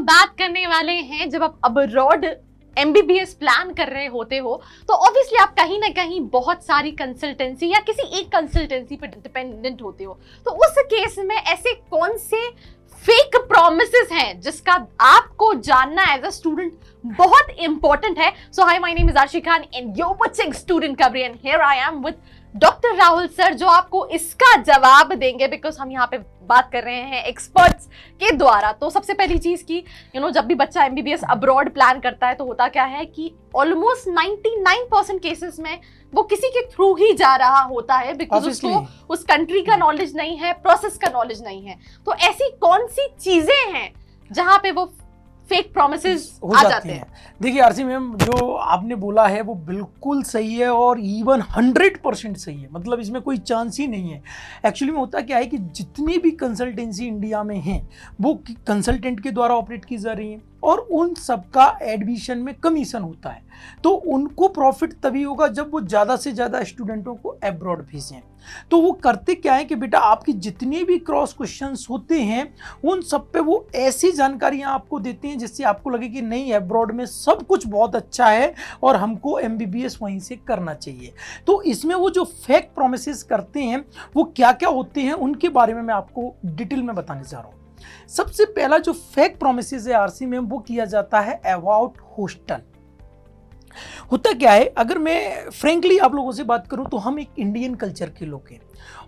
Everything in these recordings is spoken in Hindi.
हम बात करने वाले हैं जब आप अब्रॉड MBBS प्लान कर रहे होते हो तो ऑब्वियसली आप कहीं ना कहीं बहुत सारी कंसल्टेंसी या किसी एक कंसल्टेंसी पर डिपेंडेंट होते हो। तो उस केस में ऐसे कौन से फेक प्रोमिसेस हैं जिसका आपको जानना एज अ स्टूडेंट बहुत इंपॉर्टेंट है। So hi, my name is Arshi Khan and you are watching student खबरें and here I am with doctor Rahul sir जो आपको इसका जवाब देंगे बिकॉज हम यहाँ पे बात कर रहे हैं एक्सपर्ट्स के द्वारा। तो सबसे पहली चीज की जब भी बच्चा MBBS अब्रॉड प्लान करता है तो होता क्या है कि ऑलमोस्ट 99% केसेस में वो किसी के थ्रू ही जा रहा होता है बिकॉज उसको उस कंट्री का नॉलेज नहीं है, प्रोसेस का नॉलेज नहीं है। तो ऐसी कौन सी चीजें हैं जहां पे वो फेक प्रोमिसेस आ जाते हैं? देखिए आरसी मैम, जो आपने बोला है वो बिल्कुल सही है और इवन 100% सही है। मतलब इसमें कोई चांस ही नहीं है। एक्चुअली में होता क्या है कि जितनी भी कंसल्टेंसी इंडिया में हैं वो कंसल्टेंट के द्वारा ऑपरेट की जा रही हैं और उन सबका एडमिशन में कमीशन होता है। तो उनको प्रॉफिट तभी होगा जब वो ज़्यादा से ज़्यादा स्टूडेंटों को अब्रॉड भेजें। तो वो करते क्या है कि बेटा आपकी जितने भी क्रॉस क्वेश्चंस होते हैं उन सब पे वो ऐसी जानकारियां आपको देते हैं जिससे आपको लगे कि नहीं, अब्रॉड में सब कुछ बहुत अच्छा है और हमको MBBS वहीं से करना चाहिए। तो इसमें वो जो फेक प्रोमिसेस करते हैं वो क्या क्या होते हैं उनके बारे में मैं आपको डिटेल में बताने जा रहा हूँ। सबसे पहला जो फेक प्रोमिसेस है आरसी में वो किया जाता है अबाउट हॉस्टल। होता क्या है, अगर मैं फ्रेंकली आप लोगों से बात करूं तो हम एक इंडियन कल्चर के लोग हैं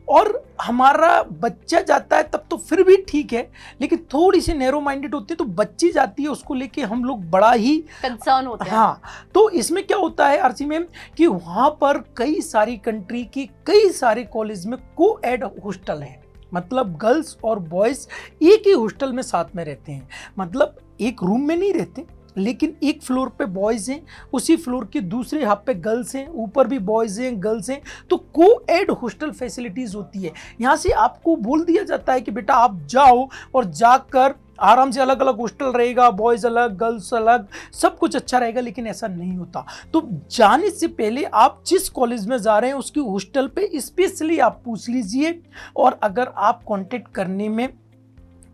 और हमारा बच्चा जाता है तब तो फिर भी ठीक है, लेकिन थोड़ी सी नैरो माइंडेड होती है तो बच्ची जाती है उसको लेके हम लोग बड़ा ही कंसर्न होते हैं। हाँ, तो इसमें क्या होता है आरसी मैम कि वहां पर कई सारी कंट्री के कई सारे कॉलेज में को-एड हॉस्टल है। मतलब गर्ल्स और बॉयज एक ही हॉस्टल में साथ में रहते हैं। मतलब एक रूम में नहीं रहते, लेकिन एक फ्लोर पे बॉयज़ हैं, उसी फ्लोर के दूसरे हाफ पे गर्ल्स हैं, ऊपर भी बॉयज़ हैं गर्ल्स हैं। तो को-एड हॉस्टल फैसिलिटीज़ होती है। यहाँ से आपको बोल दिया जाता है कि बेटा आप जाओ और जाकर आराम से अलग अलग हॉस्टल रहेगा, बॉयज़ अलग गर्ल्स अलग, सब कुछ अच्छा रहेगा, लेकिन ऐसा नहीं होता। तो जाने से पहले आप जिस कॉलेज में जा रहे हैं उसकी हॉस्टल पे स्पेशली आप पूछ लीजिए और अगर आप कांटेक्ट करने में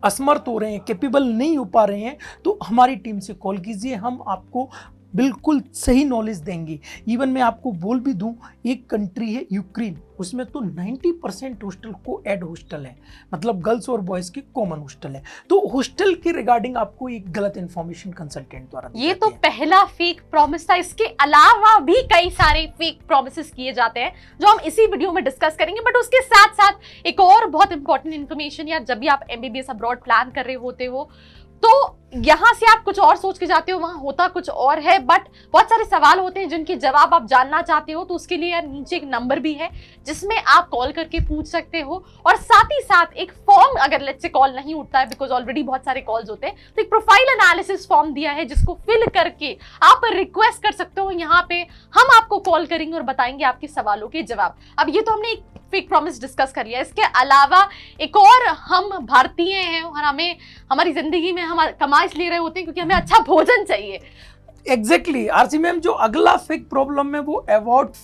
असमर्थ हो रहे हैं, कैपेबल नहीं हो पा रहे हैं तो हमारी टीम से कॉल कीजिए, हम आपको बिल्कुल सही नॉलेज देंगे। इवन मैं आपको बोल भी दूं, एक कंट्री है यूक्रेन, उसमें तो 90% हॉस्टल को एड हॉस्टल है। मतलब गर्ल्स और बॉयज़ की कॉमन हॉस्टल है। तो हॉस्टल के रिगार्डिंग आपको एक गलत इन्फॉर्मेशन कंसल्टेंट द्वारा ये तो पहला फेक प्रॉमिस था। इसके अलावा भी कई सारे फेक प्रॉमिसेस किए जाते हैं जो हम इसी वीडियो में डिस्कस करेंगे। बट उसके साथ साथ एक और बहुत इंपॉर्टेंट इन्फॉर्मेशन, या जब भी आप MBBS अब्रॉड प्लान कर रहे होते हो तो यहां से आप कुछ और सोच के जाते हो, वहां होता कुछ और है। बट बहुत सारे सवाल होते हैं जिनके जवाब आप जानना चाहते हो, तो उसके लिए यार नीचे एक नंबर भी है जिसमें आप कॉल करके पूछ सकते हो। और साथ ही साथ एक फॉर्म, अगर लेट्स से कॉल नहीं उठता है बिकॉज ऑलरेडी बहुत सारे कॉल्स होते हैं, तो एक प्रोफाइल एनालिसिस फॉर्म दिया है जिसको फिल करके आप रिक्वेस्ट कर सकते हो। यहाँ पे हम आपको कॉल करेंगे और बताएंगे आपके सवालों के जवाब। अब ये तो हमने एक फेक प्रॉमिस डिस्कस कर लिया। इसके अलावा एक और, हम भारतीय हैं और हमें हमारी जिंदगी में हम कमा इसलिए रहे होते हैं क्योंकि हमें अच्छा भोजन चाहिए। एग्जैक्टली आरसी मैम, जो अगला फेक प्रॉब्लम है वो अबाउट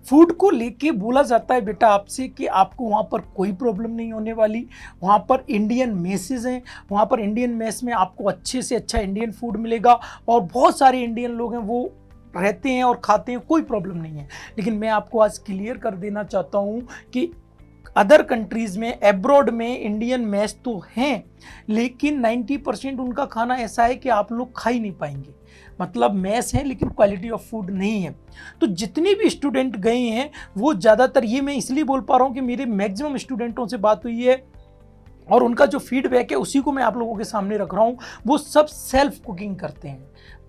फूड को लेके बोला जाता है बेटा आपसे कि आपको वहाँ पर कोई प्रॉब्लम नहीं होने वाली। वहाँ पर इंडियन मेसेज हैं, वहाँ पर इंडियन मेस में आपको अच्छे से अच्छा इंडियन फूड मिलेगा और बहुत सारे इंडियन लोग हैं वो रहते हैं और खाते हैं, कोई प्रॉब्लम नहीं है। लेकिन मैं आपको आज क्लियर कर देना चाहता हूँ कि अदर कंट्रीज़ में, एब्रॉड में इंडियन मेस तो हैं, लेकिन 90% उनका खाना ऐसा है कि आप लोग खा ही नहीं पाएंगे। मतलब मेस है लेकिन क्वालिटी ऑफ फूड नहीं है। तो जितने भी स्टूडेंट गए हैं वो ज़्यादातर, ये मैं इसलिए बोल पा रहा हूँ कि मेरे मैक्सिमम स्टूडेंटों से बात हुई है और उनका जो फीडबैक है उसी को मैं आप लोगों के सामने रख रहा हूँ। वो सब सेल्फ कुकिंग करते हैं।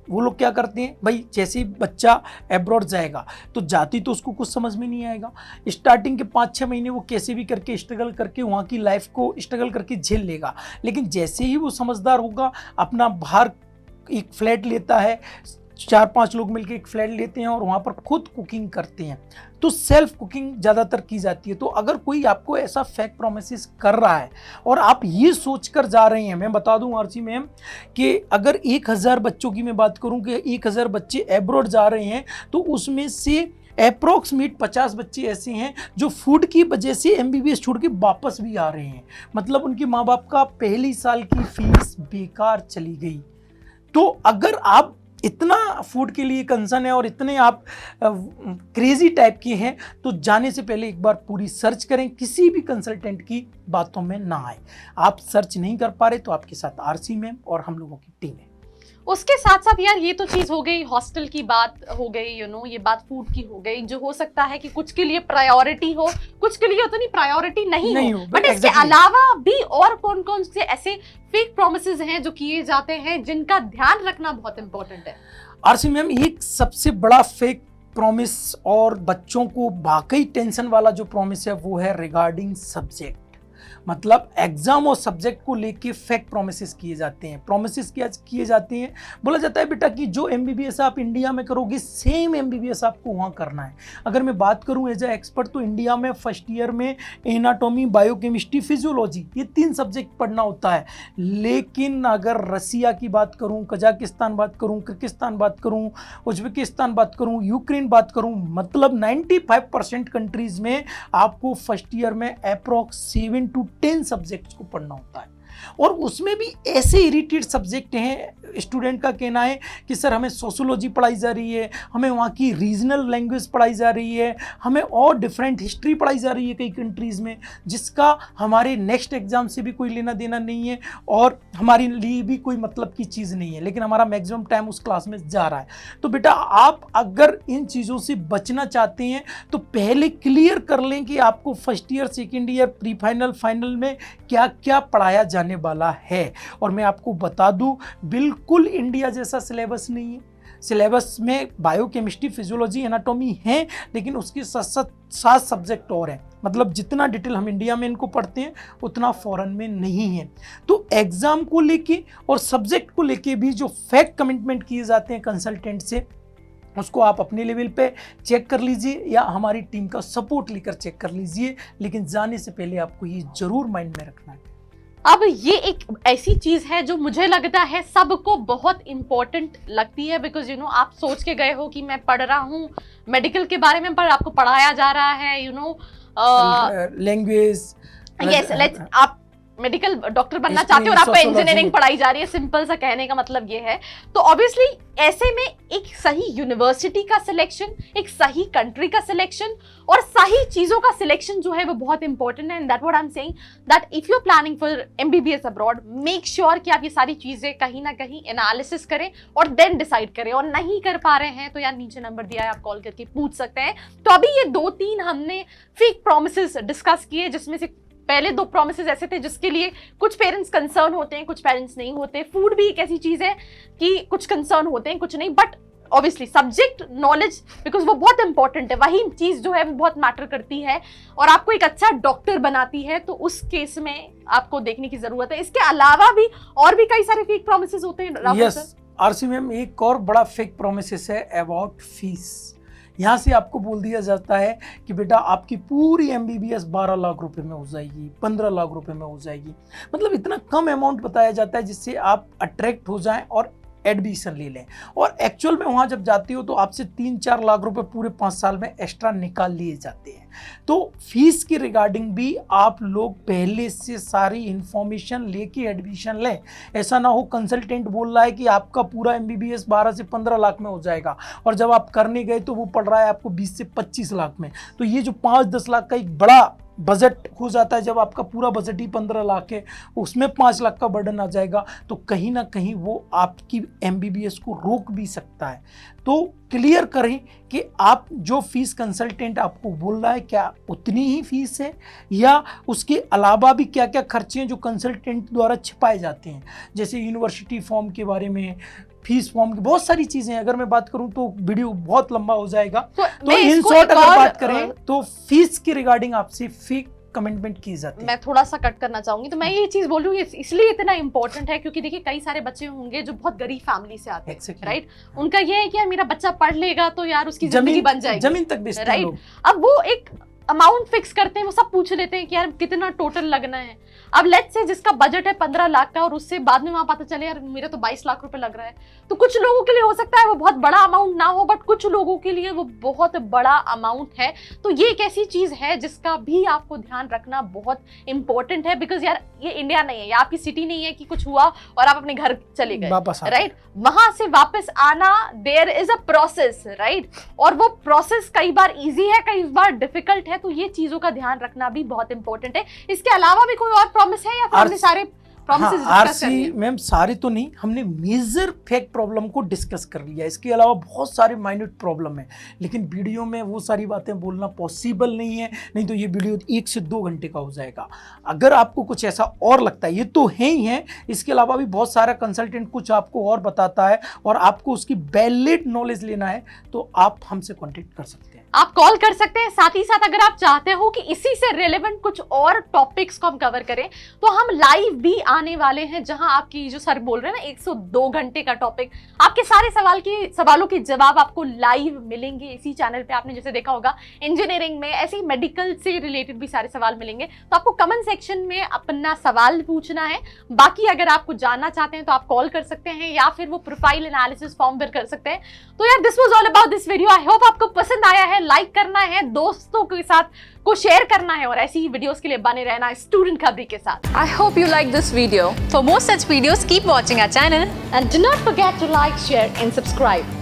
वो लोग क्या करते हैं भाई, जैसे ही बच्चा अब्रॉड जाएगा तो जाती तो उसको कुछ समझ में नहीं आएगा। स्टार्टिंग के 5-6 महीने वो कैसे भी करके स्ट्रगल करके वहाँ की लाइफ को स्ट्रगल करके झेल लेगा। लेकिन जैसे ही वो समझदार होगा, अपना बाहर एक फ्लैट लेता है, 4-5 लोग मिलकर एक फ्लैट लेते हैं और वहाँ पर खुद कुकिंग करते हैं, तो सेल्फ कुकिंग ज़्यादातर की जाती है। तो अगर कोई आपको ऐसा फेक प्रोमिस कर रहा है और आप ये सोचकर जा रहे हैं, मैं बता दूं आरसी मैम कि अगर 1000 बच्चों की मैं बात करूं कि 1000 बच्चे एब्रॉड जा रहे हैं तो उसमें से अप्रोक्सीमेट 50 बच्चे ऐसे हैं जो फूड की वजह से एमबीबीएस छोड़ के वापस भी आ रहे हैं। मतलब उनके माँ बाप का पहली साल की फीस बेकार चली गई। तो अगर आप इतना फूड के लिए कंसर्न है और इतने आप क्रेजी टाइप के हैं तो जाने से पहले एक बार पूरी सर्च करें, किसी भी कंसल्टेंट की बातों में ना आए। आप सर्च नहीं कर पा रहे तो आपके साथ आरसी मैम और हम लोगों की टीम है। उसके साथ साथ यार ये तो चीज हो गई, हॉस्टल की बात हो गई, ये बात फूड की हो गई, जो हो सकता है कि कुछ के लिए प्रायोरिटी हो, कुछ के लिए उतनी प्रायोरिटी नहीं हो। बट इसके अलावा भी और कौन कौन से ऐसे फेक प्रोमिसेस हैं जो किए जाते हैं जिनका ध्यान रखना बहुत इंपॉर्टेंट है? आरसी मैम, एक सबसे बड़ा फेक प्रॉमिस और बच्चों को वाकई टेंशन वाला जो प्रॉमिस है वो है रिगार्डिंग सब्जेक्ट। मतलब एग्जाम और सब्जेक्ट को लेके फेक प्रोमिसेस किए जाते हैं। प्रोमिसेस क्या किए जाते हैं, बोला जाता है बेटा कि जो एमबीबीएस आप इंडिया में करोगे सेम एमबीबीएस आपको वहाँ करना है। अगर मैं बात करूँ एज ए एक्सपर्ट तो इंडिया में फर्स्ट ईयर में एनाटॉमी, बायोकेमिस्ट्री, फिजियोलॉजी ये 3 सब्जेक्ट पढ़ना होता है। लेकिन अगर रसिया की बात करूँ, कजाकिस्तान बात करूँ, किर्गिस्तान बात करूँ, उज्बेकिस्तान बात करूँ, यूक्रेन बात करूँ, मतलब 95% कंट्रीज़ में आपको फर्स्ट ईयर में अप्रॉक्स 7 to 10 सब्जेक्ट्स को पढ़ना होता है। और उसमें भी ऐसे इरिटेट सब्जेक्ट हैं, स्टूडेंट का कहना है कि सर हमें सोशियोलॉजी पढ़ाई जा रही है, हमें वहाँ की रीजनल लैंग्वेज पढ़ाई जा रही है, हमें और डिफरेंट हिस्ट्री पढ़ाई जा रही है कई कंट्रीज़ में, जिसका हमारे नेक्स्ट एग्जाम से भी कोई लेना देना नहीं है और हमारे लिए भी कोई मतलब की चीज़ नहीं है, लेकिन हमारा मैक्सिमम टाइम उस क्लास में जा रहा है। तो बेटा आप अगर इन चीज़ों से बचना चाहते हैं तो पहले क्लियर कर लें कि आपको first year, second year, pre final, final में क्या क्या पढ़ाया जाने वाला है। और मैं आपको बता दूं, बिल्कुल इंडिया जैसा सिलेबस नहीं है। सिलेबस में बायोकेमिस्ट्री, फिजियोलॉजी, एनाटॉमी है, लेकिन उसके साथ 7 सब्जेक्ट और हैं। मतलब जितना डिटेल हम इंडिया में इनको पढ़ते हैं उतना फॉरेन में नहीं है। तो एग्जाम को लेके और सब्जेक्ट को लेके भी जो फैक्ट कमिटमेंट किए जाते हैं कंसल्टेंट से, उसको आप अपने लेवल पे चेक कर लीजिए या हमारी टीम का सपोर्ट लेकर चेक कर लीजिए। लेकिन जाने से पहले आपको ये जरूर माइंड में रखना है। अब ये एक ऐसी चीज है जो मुझे लगता है सबको बहुत इंपॉर्टेंट लगती है, बिकॉज आप सोच के गए हो कि मैं पढ़ रहा हूँ मेडिकल के बारे में, पर आपको पढ़ाया जा रहा है लैंग्वेज, यस, लेट्स आप मेडिकल डॉक्टर बनना चाहते हो और आपको इंजीनियरिंग पढ़ाई जा रही है, सिंपल सा कहने का मतलब ये है। तो ऑब्वियसली ऐसे में एक सही यूनिवर्सिटी का सिलेक्शन, एक सही कंट्री का सिलेक्शन और सही चीजों का सिलेक्शन जो है वो बहुत इंपॉर्टेंट है। And that what I am saying, that if you are planning for MBBS abroad, make sure कि आप ये सारी चीजें कहीं ना कहीं एनालिसिस करें और देन डिसाइड करें। और नहीं कर पा रहे हैं तो यार नीचे नंबर दिया है, आप कॉल करके पूछ सकते हैं। तो अभी ये 2-3 हमने फेक प्रोमिसेस डिस्कस किए, जिसमें से पहले 2 प्रोमिसेस ऐसे थे जिसके लिए कुछ पेरेंट्स कंसर्न होते हैं, कुछ पेरेंट्स नहीं होते। फूड भी एक ऐसी चीज है कि कुछ कंसर्न होते हैं, कुछ नहीं। But obviously subject knowledge, because वो बहुत इंपॉर्टेंट है, वही चीज जो है वो बहुत मैटर करती है और आपको एक अच्छा डॉक्टर बनाती है। तो उस केस में आपको देखने की जरूरत है। इसके अलावा भी और भी कई सारे फेक प्रोमिसेस होते हैं राहुल सर। आरसी मैम, एक और बड़ा फेक प्रोमिसेस है अबाउट फीस। यहाँ से आपको बोल दिया जाता है कि बेटा आपकी पूरी एमबीबीएस 12 लाख रुपए में हो जाएगी, 15 लाख रुपए में हो जाएगी। मतलब इतना कम अमाउंट बताया जाता है जिससे आप अट्रैक्ट हो जाएं और एडमिशन ले लें। और एक्चुअल में वहाँ जब जाते हो तो आपसे 3-4 लाख रुपए पूरे 5 साल में एक्स्ट्रा निकाल लिए जाते हैं। तो फीस की रिगार्डिंग भी आप लोग पहले से सारी इंफॉर्मेशन लेके एडमिशन लें। ऐसा ना हो कंसल्टेंट बोल रहा है कि आपका पूरा एमबीबीएस 12 से 15 लाख में हो जाएगा और जब आप करने गए तो वो पड़ रहा है आपको 20 से 25 लाख में। तो ये जो 5-10 लाख का एक बड़ा बजट हो जाता है, जब आपका पूरा बजट ही 15 लाख है, उसमें 5 लाख का बर्डन आ जाएगा, तो कहीं ना कहीं वो आपकी एमबीबीएस को रोक भी सकता है। तो क्लियर करें कि आप जो फीस कंसल्टेंट आपको बोल रहा है क्या उतनी ही फीस है या उसके अलावा भी क्या क्या खर्चे हैं जो कंसल्टेंट द्वारा छिपाए जाते हैं। जैसे यूनिवर्सिटी फॉर्म के बारे में, फीस फॉर्म की बहुत सारी चीजें, अगर मैं बात करूं तो वीडियो बहुत लंबा हो जाएगा। तो इन शॉर्ट अगर बात करें तो फीस की रिगार्डिंग आपसे फेक कमिटमेंट की जाती है। मैं थोड़ा सा कट करना चाहूंगी। तो मैं ये चीज बोल रही हूँ इसलिए इतना इंपॉर्टेंट है क्योंकि देखिए कई सारे बच्चे होंगे जो बहुत गरीब फैमिली से आते हैं, राइट। उनका ये है कि यार मेरा बच्चा पढ़ लेगा तो यार उसकी जिंदगी बन जाएगी, जमीन तक बेचते हैं लोग। अब वो एक अमाउंट फिक्स करते हैं वो सब पूछ लेते हैं कि यार कितना टोटल लगना है। अब लेट्स से जिसका बजट है 15 लाख का और उससे बाद में वहां पता चले यार मेरा तो 22 लाख रुपए लग रहा है, तो कुछ लोगों के लिए हो सकता है वो बहुत बड़ा अमाउंट ना हो, बट कुछ लोगों के लिए वो बहुत बड़ा अमाउंट है। तो ये एक ऐसी चीज है जिसका भी आपको ध्यान रखना बहुत इंपॉर्टेंट है, बिकॉज यार ये इंडिया नहीं है, ये आपकी सिटी नहीं है कि कुछ हुआ और आप अपने घर चले गए, राइट? वहां से वापस आना there is a process, right? और वो प्रोसेस कई बार इजी है, कई बार डिफिकल्ट है, तो ये चीजों का ध्यान रखना भी बहुत इंपॉर्टेंट है। इसके अलावा भी कोई और प्रॉमिस है या फिर हमने सारे promises discuss कर आरसी लिए? मैम सारे तो नहीं, हमने मेजर फैक्ट प्रॉब्लम को डिस्कस कर लिया। इसके अलावा बहुत सारे माइन्यूट प्रॉब्लम है, लेकिन वीडियो में वो सारी बातें बोलना पॉसिबल नहीं है, नहीं तो ये वीडियो 1 से 2 घंटे का हो जाएगा। अगर आपको कुछ ऐसा और लगता है, ये तो है ही है, इसके अलावा भी बहुत सारा कंसल्टेंट कुछ आपको और बताता है और आपको उसकी वैलिड नॉलेज लेना है, तो आप हमसे कॉन्टेक्ट कर सकते हैं। आप कॉल कर सकते हैं। साथ ही साथ अगर आप चाहते हो कि इसी से रिलेवेंट कुछ और टॉपिक्स को हम कवर करें, तो हम लाइव भी आने वाले हैं, जहां आपकी जो सर बोल रहे हैं ना 102 घंटे का टॉपिक, आपके सारे सवालों के जवाब आपको लाइव मिलेंगे इसी चैनल पे। आपने जैसे देखा होगा इंजीनियरिंग में, ऐसे ही मेडिकल से रिलेटेड भी सारे सवाल मिलेंगे, तो आपको कमेंट सेक्शन में अपना सवाल पूछना है। बाकी अगर आप कुछ जानना चाहते हैं तो आप कॉल कर सकते हैं या फिर वो प्रोफाइल एनालिसिस फॉर्म फिर कर सकते हैं। तो यार this was all about this video. I hope आपको पसंद आया है। लाइक करना है, दोस्तों के साथ को शेयर करना है और ऐसी ही वीडियोस के लिए बने रहना स्टूडेंट खबरी के साथ। I hope you like this video. For more such videos, keep watching our channel. And do not forget to like, share and subscribe.